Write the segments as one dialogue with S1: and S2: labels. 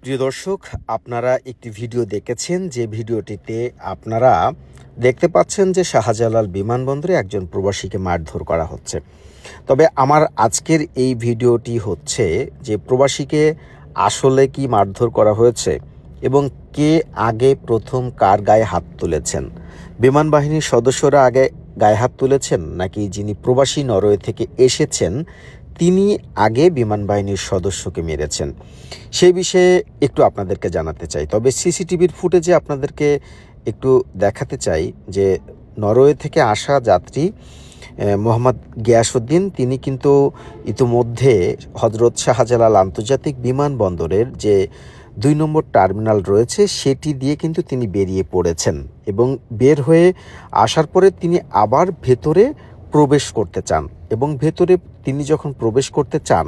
S1: প্রিয় দর্শক, আপনারা একটি ভিডিও দেখেছেন, যে ভিডিওটিতে আপনারা দেখতে পাচ্ছেন যে শাহজালাল বিমানবন্দরে একজন প্রবাসীকে মারধর করা হচ্ছে। তবে আমার আজকের এই ভিডিওটি হচ্ছে যে প্রবাসীকে আসলে কি মারধর করা হয়েছে এবং কে আগে প্রথম কার গায়ে হাত তুলেছেন। বিমান বাহিনীর সদস্যরা আগে গায়ে হাত তুলেছেন, নাকি যিনি প্রবাসী নরওয়ে থেকে এসেছেন তিনি আগে বিমান বাহিনীর সদস্যকে মেরেছেন, সেই বিষয়ে একটু আপনাদেরকে জানাতে চাই। তবে সিসিটিভির ফুটেজে আপনাদেরকে একটু দেখাতে চাই যে নরওয়ে থেকে আসা যাত্রী মোহাম্মদ গিয়াসউদ্দিন, তিনি কিন্তু ইতিমধ্যে হজরত শাহজালাল আন্তর্জাতিক বিমানবন্দরের যে ২ নম্বর টার্মিনাল রয়েছে সেটি দিয়ে কিন্তু তিনি বেরিয়ে পড়েছেন এবং বের হয়ে আসার পরে তিনি আবার ভেতরে প্রবেশ করতে চান এবং ভেতরে তিনি যখন প্রবেশ করতে চান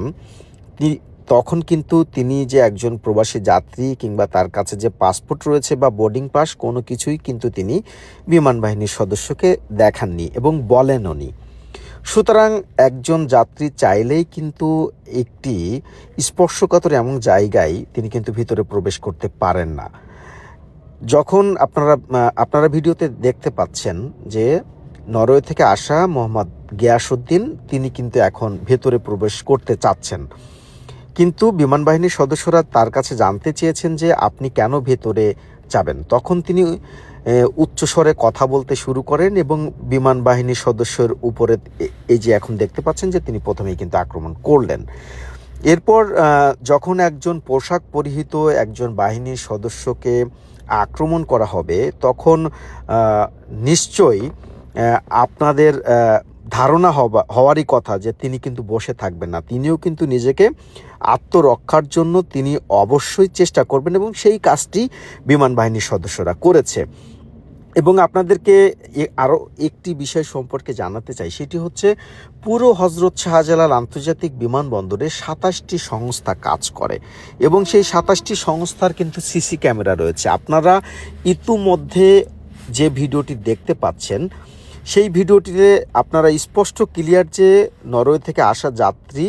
S1: তখন কিন্তু তিনি যে একজন প্রবাসী যাত্রী কিংবা তার কাছে যে পাসপোর্ট রয়েছে বা বোর্ডিং পাস কোনো কিছুই কিন্তু তিনি বিমান বাহিনীর সদস্যকে দেখাননি এবং বলেনওনি। সুতরাং একজন যাত্রী চাইলেই কিন্তু একটি স্পর্শকাতর এমন জায়গায় তিনি কিন্তু ভিতরে প্রবেশ করতে পারেন না। যখন আপনারা ভিডিওতে দেখতে পাচ্ছেন যে নরওয়ে থেকে আসা মোহাম্মদ গিয়াসউদ্দিন, তিনি কিন্তু এখন ভেতরে প্রবেশ করতে চাচ্ছেন, কিন্তু বিমান বাহিনীর সদস্যরা তার কাছে জানতে চেয়েছেন যে আপনি কেন ভেতরে যাবেন। তখন তিনি উচ্চস্বরে কথা বলতে শুরু করেন এবং বিমান বাহিনীর সদস্যের উপরে এই যে এখন দেখতে পাচ্ছেন যে তিনি প্রথমেই কিন্তু আক্রমণ করলেন। এরপর যখন একজন পোশাক পরিহিত একজন বাহিনীর সদস্যকে আক্রমণ করা হবে তখন নিশ্চয়ই আপনাদের ধারণা হওয়ারই কথা যে তিনি কিন্তু বসে থাকবেন না, তিনিও কিন্তু নিজেকে আত্মরক্ষার জন্য তিনি অবশ্যই চেষ্টা করবেন এবং সেই কাজটি বিমান বাহিনীর সদস্যরা করেছে। এবং আপনাদেরকে আরও একটি বিষয় সম্পর্কে জানাতে চাই, সেটি হচ্ছে পুরো হজরত শাহজালাল আন্তর্জাতিক বিমানবন্দরে ২৭টি সংস্থা কাজ করে এবং সেই ২৭টি সংস্থার কিন্তু সিসি ক্যামেরা রয়েছে। আপনারা ইতিমধ্যে যে ভিডিওটি দেখতে পাচ্ছেন সেই ভিডিওটিতে আপনারা স্পষ্ট ক্লিয়ার যে নরওয়ে থেকে আসা যাত্রী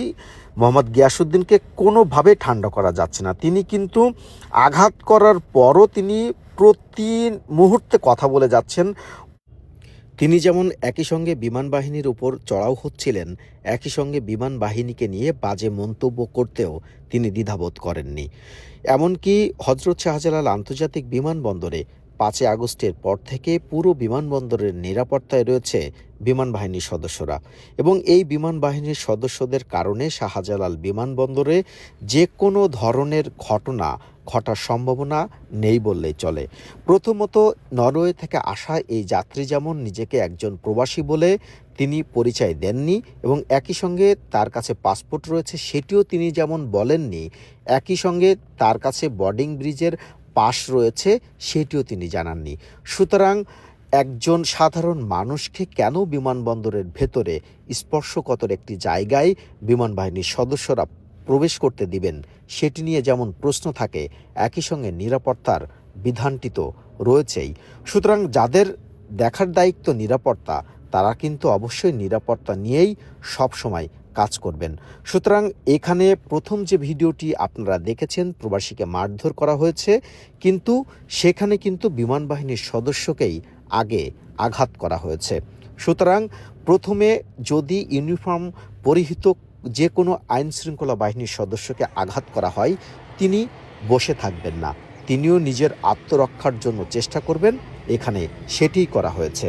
S1: মোহাম্মদ গিয়াসউদ্দিনকে কোনোভাবে ঠান্ডা করা যাচ্ছে না। তিনি কিন্তু আঘাত করার পরও তিনি প্রতি মুহূর্তে কথা বলে যাচ্ছেন। তিনি যেমন একই সঙ্গে বিমান বাহিনীর উপর চড়াও হচ্ছিলেন, একই সঙ্গে বিমান বাহিনীকে নিয়ে বাজে মন্তব্য করতেও তিনি দ্বিধাবোধ করেননি। এমনকি হজরত শাহজালাল আন্তর্জাতিক বিমানবন্দরে ৫ই আগস্টের পর থেকে পুরো বিমানবন্দরের নিরাপত্তায় রয়েছে বিমান বাহিনীর সদস্যরা এবং এই বিমান বাহিনীর সদস্যদের কারণে শাহজালাল বিমানবন্দরে যে কোনো ধরনের ঘটনা ঘটার সম্ভাবনা নেই বললেই চলে। প্রথমত, নরওয়ে থেকে আসা এই যাত্রী যেমন নিজেকে একজন প্রবাসী বলে তিনি পরিচয় দেননি এবং একই সঙ্গে তার কাছে পাসপোর্ট রয়েছে সেটিও তিনি যেমন বলেননি, একই সঙ্গে তার কাছে বোর্ডিং ব্রিজের পাস রয়েছে সেটিও তিনি জানাননি। সুতরাং একজন সাধারণ মানুষকে কেন বিমানবন্দরের ভেতরে স্পর্শকাতর একটি জায়গায় বিমান বাহিনীর সদস্যরা প্রবেশ করতে দিবেন সেটি নিয়ে যেমন প্রশ্ন থাকে, একই সঙ্গে নিরাপত্তার বিধানটি তো রয়েছেই। সুতরাং যাদের দেখার দায়িত্ব নিরাপত্তা, তারা কিন্তু অবশ্যই নিরাপত্তা নিয়েই সবসময় কাজ করবেন। সুতরাং এখানে প্রথম যে ভিডিওটি আপনারা দেখেছেন প্রবাসীকে মারধর করা হয়েছে, কিন্তু সেখানে কিন্তু বিমান বাহিনীর সদস্যকেই আগে আঘাত করা হয়েছে। সুতরাং প্রথমে যদি ইউনিফর্ম পরিহিত যে কোনো আইন শৃঙ্খলা বাহিনীর সদস্যকে আঘাত করা হয় তিনি বসে থাকবেন না, তিনিও নিজের আত্মরক্ষার জন্য চেষ্টা করবেন। এখানে সেটিই করা হয়েছে।